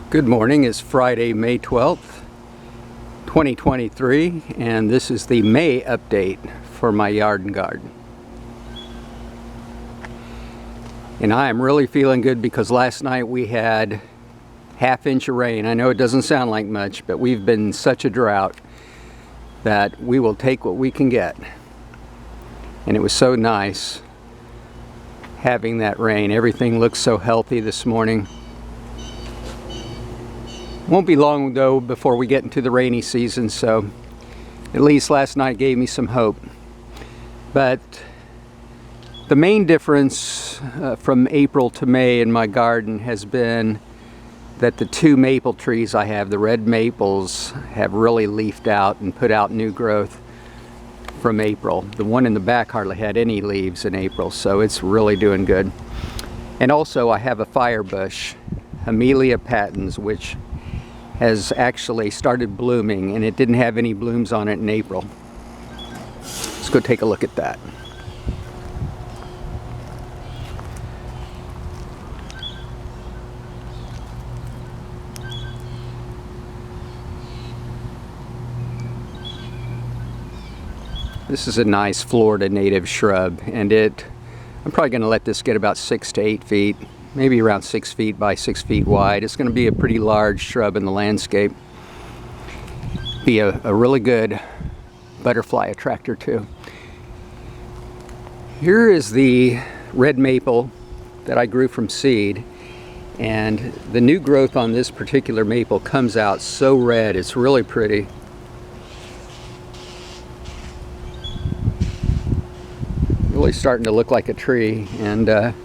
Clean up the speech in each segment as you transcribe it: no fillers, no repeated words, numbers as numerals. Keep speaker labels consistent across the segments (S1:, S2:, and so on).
S1: Good morning. It's Friday, May 12th, 2023, and this is the May update for my yard and garden. And I am really feeling good because last night we had half-inch of rain. I know it doesn't sound like much, but we've been in such a drought that we will take what we can get. And it was so nice having that rain. Everything looks so healthy this morning. Won't be long though before we get into the rainy season, so at least last night gave me some hope. But the main difference from April to May in my garden has been that the two maple trees I have, the red maples, have really leafed out and put out new growth from April. The one in the back hardly had any leaves in April, so it's really doing good. And also I have a fire bush, Amelia patens, which has actually started blooming, and it didn't have any blooms on it in April. Let's go take a look at that. This is a nice Florida native shrub, and I'm probably going to let this get about 6 to 8 feet. Maybe around 6 feet by 6 feet wide. It's going to be a pretty large shrub in the landscape. Be a really good butterfly attractor too. Here is the red maple that I grew from seed, and the new growth on this particular maple comes out so red. It's really pretty. Really starting to look like a tree. And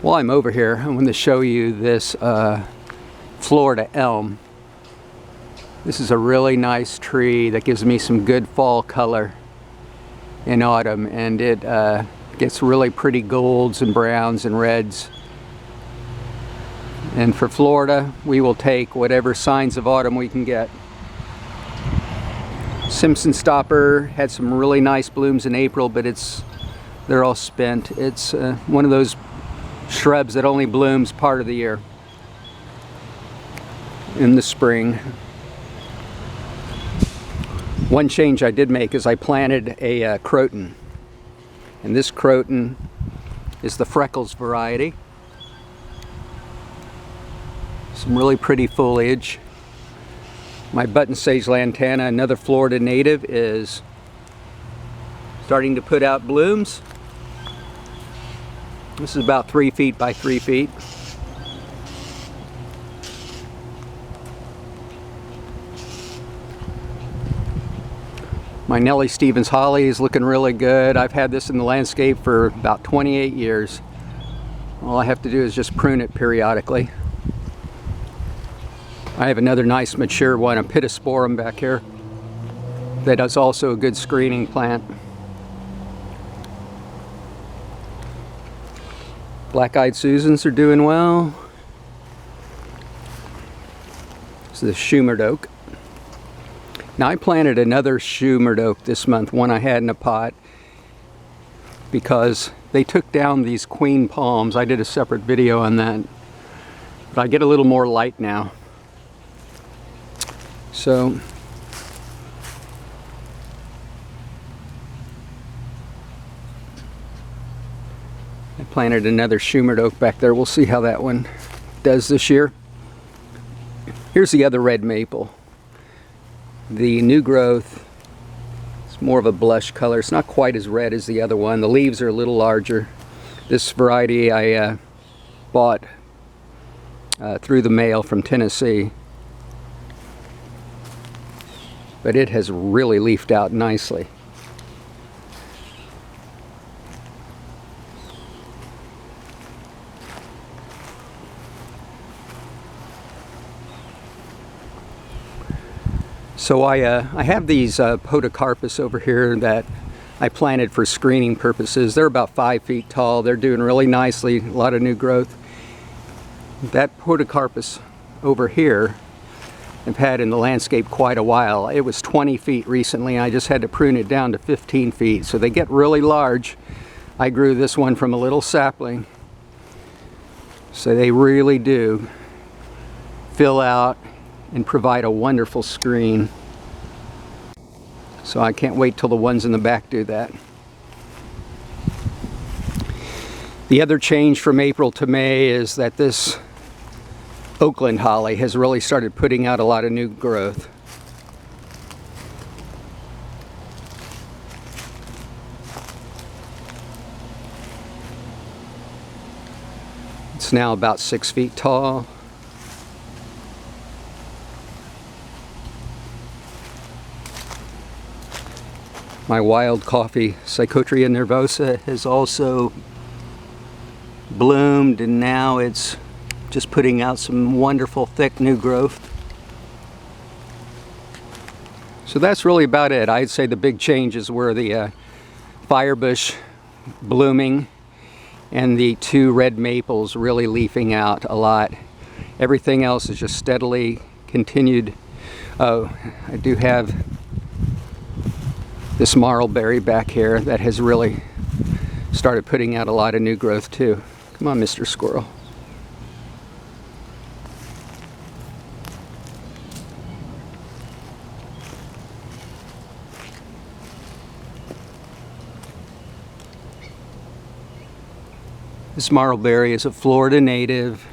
S1: while I'm over here, I'm going to show you this Florida elm. This is a really nice tree that gives me some good fall color in autumn, and it gets really pretty golds and browns and reds. And for Florida, we will take whatever signs of autumn we can get. Simpson stopper had some really nice blooms in April, but they're all spent. It's one of those shrubs that only blooms part of the year in the spring. One change I did make is I planted a croton, and this croton is the Freckles variety. Some really pretty foliage. My button sage lantana, another Florida native, is starting to put out blooms. This is about 3 feet by 3 feet. My Nellie Stevens holly is looking really good. I've had this in the landscape for about 28 years. All I have to do is just prune it periodically. I have another nice mature one, a Pittosporum back here, that is also a good screening plant. Black-eyed Susans are doing well. This is the Shumard oak. Now I planted another Shumard oak this month, one I had in a pot, because they took down these queen palms. I did a separate video on that, but I get a little more light now. So I planted another Shumard oak back there. We'll see how that one does this year. Here's the other red maple. The new growth is more of a blush color. It's not quite as red as the other one. The leaves are a little larger. This variety I bought through the mail from Tennessee. But it has really leafed out nicely. So I have these Podocarpus over here that I planted for screening purposes. They're about 5 feet tall. They're doing really nicely, a lot of new growth. That Podocarpus over here I've had in the landscape quite a while. It was 20 feet recently. I just had to prune it down to 15 feet. So they get really large. I grew this one from a little sapling. So they really do fill out and provide a wonderful screen. So I can't wait till the ones in the back do that. The other change from April to May is that this Oakland holly has really started putting out a lot of new growth. It's now about 6 feet tall. My wild coffee, Psychotria nervosa, has also bloomed, and now it's just putting out some wonderful thick new growth. So that's really about it. I'd say the big changes were the firebush blooming and the 2 red maples really leafing out a lot. Everything else is just steadily continued. Oh, I do have this marlberry back here that has really started putting out a lot of new growth too. Come on, Mr. Squirrel. This marlberry is a Florida native.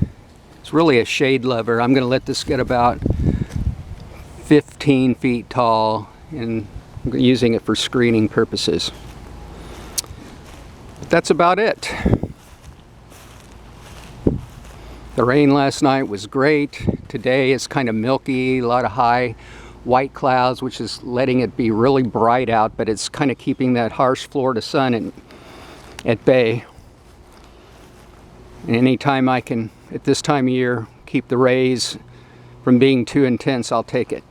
S1: It's really a shade lover. I'm going to let this get about 15 feet tall, and I'm using it for screening purposes. But that's about it. The rain last night was great. Today is kind of milky, a lot of high white clouds, which is letting it be really bright out, but it's kind of keeping that harsh Florida sun at bay. And anytime I can, at this time of year, keep the rays from being too intense, I'll take it.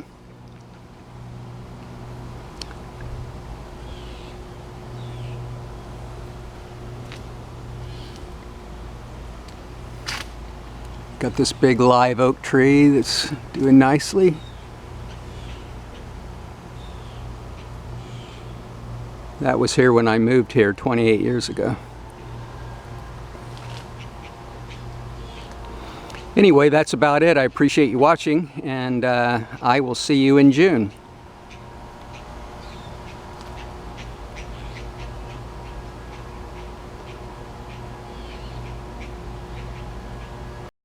S1: Got this big live oak tree that's doing nicely. That was here when I moved here 28 years ago. Anyway, that's about it. I appreciate you watching, and I will see you in June.